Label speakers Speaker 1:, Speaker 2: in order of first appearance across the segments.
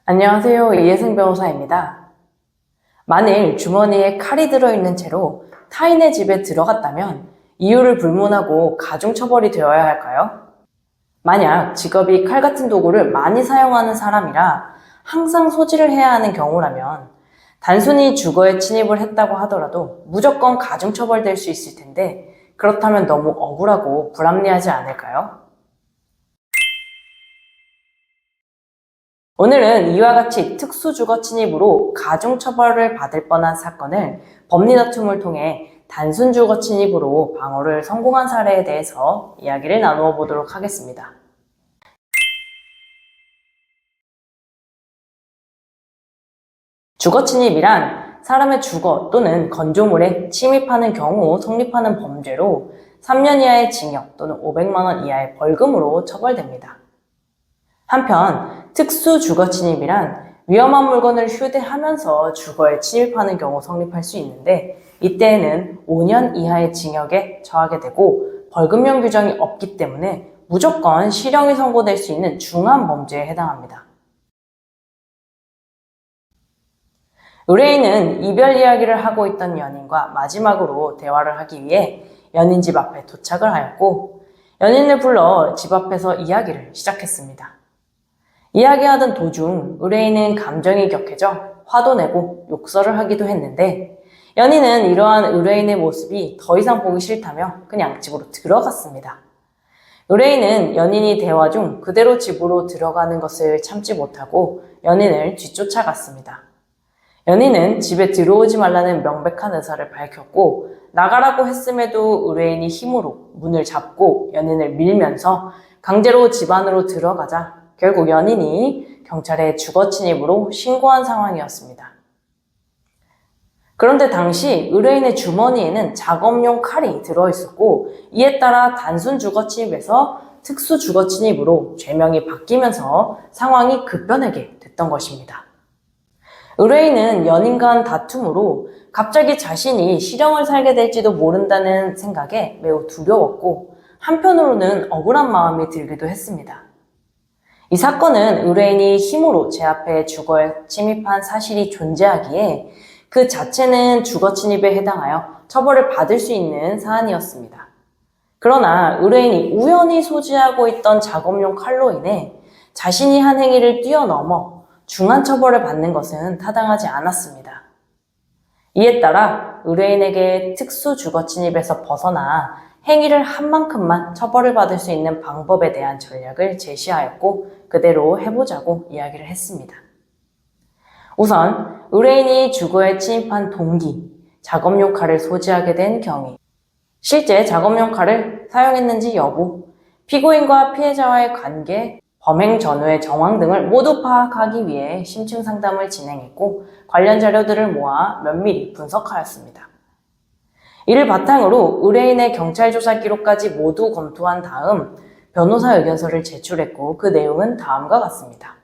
Speaker 1: 안녕하세요. 이혜승 변호사입니다. 만일 주머니에 칼이 들어있는 채로 타인의 집에 들어갔다면 이유를 불문하고 가중처벌이 되어야 할까요? 만약 직업이 칼 같은 도구를 많이 사용하는 사람이라 항상 소지를 해야 하는 경우라면 단순히 주거에 침입을 했다고 하더라도 무조건 가중처벌될 수 있을 텐데 그렇다면 너무 억울하고 불합리하지 않을까요? 오늘은 이와 같이 특수주거 침입으로 가중처벌을 받을 뻔한 사건을 법리다툼을 통해 단순주거 침입으로 방어를 성공한 사례에 대해서 이야기를 나누어 보도록 하겠습니다. 주거 침입이란 사람의 주거 또는 건조물에 침입하는 경우 성립하는 범죄로 3년 이하의 징역 또는 500만 원 이하의 벌금으로 처벌됩니다. 한편 특수주거 침입이란 위험한 물건을 휴대하면서 주거에 침입하는 경우 성립할 수 있는데 이때에는 5년 이하의 징역에 처하게 되고 벌금형 규정이 없기 때문에 무조건 실형이 선고될 수 있는 중한 범죄에 해당합니다. 의뢰인은 이별 이야기를 하고 있던 연인과 마지막으로 대화를 하기 위해 연인 집 앞에 도착을 하였고 연인을 불러 집 앞에서 이야기를 시작했습니다. 이야기하던 도중 의뢰인은 감정이 격해져 화도 내고 욕설을 하기도 했는데 연인은 이러한 의뢰인의 모습이 더 이상 보기 싫다며 그냥 집으로 들어갔습니다. 의뢰인은 연인이 대화 중 그대로 집으로 들어가는 것을 참지 못하고 연인을 뒤쫓아갔습니다. 연인은 집에 들어오지 말라는 명백한 의사를 밝혔고 나가라고 했음에도 의뢰인이 힘으로 문을 잡고 연인을 밀면서 강제로 집 안으로 들어가자 결국 연인이 경찰에 주거 침입으로 신고한 상황이었습니다. 그런데 당시 의뢰인의 주머니에는 작업용 칼이 들어있었고 이에 따라 단순 주거 침입에서 특수 주거 침입으로 죄명이 바뀌면서 상황이 급변하게 됐던 것입니다. 의뢰인은 연인 간 다툼으로 갑자기 자신이 실형을 살게 될지도 모른다는 생각에 매우 두려웠고 한편으로는 억울한 마음이 들기도 했습니다. 이 사건은 의뢰인이 힘으로 제 앞에 주거에 침입한 사실이 존재하기에 그 자체는 주거 침입에 해당하여 처벌을 받을 수 있는 사안이었습니다. 그러나 의뢰인이 우연히 소지하고 있던 작업용 칼로 인해 자신이 한 행위를 뛰어넘어 중한 처벌을 받는 것은 타당하지 않았습니다. 이에 따라 의뢰인에게 특수 주거 침입에서 벗어나 행위를 한 만큼만 처벌을 받을 수 있는 방법에 대한 전략을 제시하였고 그대로 해보자고 이야기를 했습니다. 우선 의뢰인이 주거에 침입한 동기, 작업용 칼을 소지하게 된 경위, 실제 작업용 칼을 사용했는지 여부, 피고인과 피해자와의 관계, 범행 전후의 정황 등을 모두 파악하기 위해 심층 상담을 진행했고 관련 자료들을 모아 면밀히 분석하였습니다. 이를 바탕으로 의뢰인의 경찰 조사 기록까지 모두 검토한 다음 변호사 의견서를 제출했고 그 내용은 다음과 같습니다.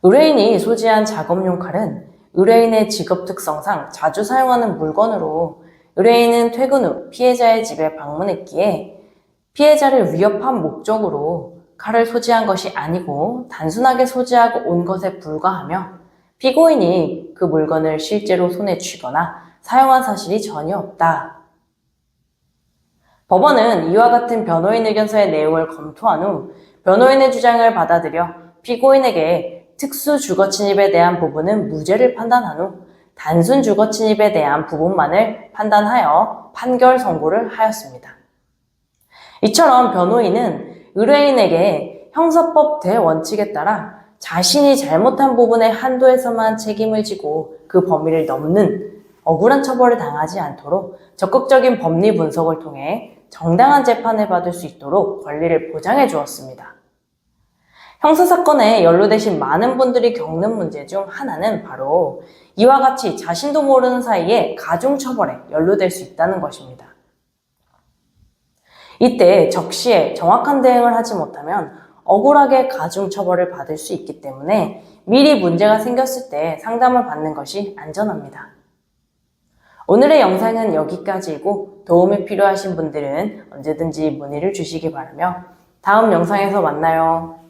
Speaker 1: 의뢰인이 소지한 작업용 칼은 의뢰인의 직업 특성상 자주 사용하는 물건으로 의뢰인은 퇴근 후 피해자의 집에 방문했기에 피해자를 위협한 목적으로 칼을 소지한 것이 아니고 단순하게 소지하고 온 것에 불과하며 피고인이 그 물건을 실제로 손에 쥐거나 사용한 사실이 전혀 없다. 법원은 이와 같은 변호인 의견서의 내용을 검토한 후 변호인의 주장을 받아들여 피고인에게 특수 주거 침입에 대한 부분은 무죄를 판단한 후 단순 주거 침입에 대한 부분만을 판단하여 판결 선고를 하였습니다. 이처럼 변호인은 의뢰인에게 형사법 대원칙에 따라 자신이 잘못한 부분의 한도에서만 책임을 지고 그 범위를 넘는 억울한 처벌을 당하지 않도록 적극적인 법리 분석을 통해 정당한 재판을 받을 수 있도록 권리를 보장해 주었습니다. 형사사건에 연루되신 많은 분들이 겪는 문제 중 하나는 바로 이와 같이 자신도 모르는 사이에 가중처벌에 연루될 수 있다는 것입니다. 이때 적시에 정확한 대응을 하지 못하면 억울하게 가중처벌을 받을 수 있기 때문에 미리 문제가 생겼을 때 상담을 받는 것이 안전합니다. 오늘의 영상은 여기까지이고 도움이 필요하신 분들은 언제든지 문의를 주시기 바라며 다음 영상에서 만나요.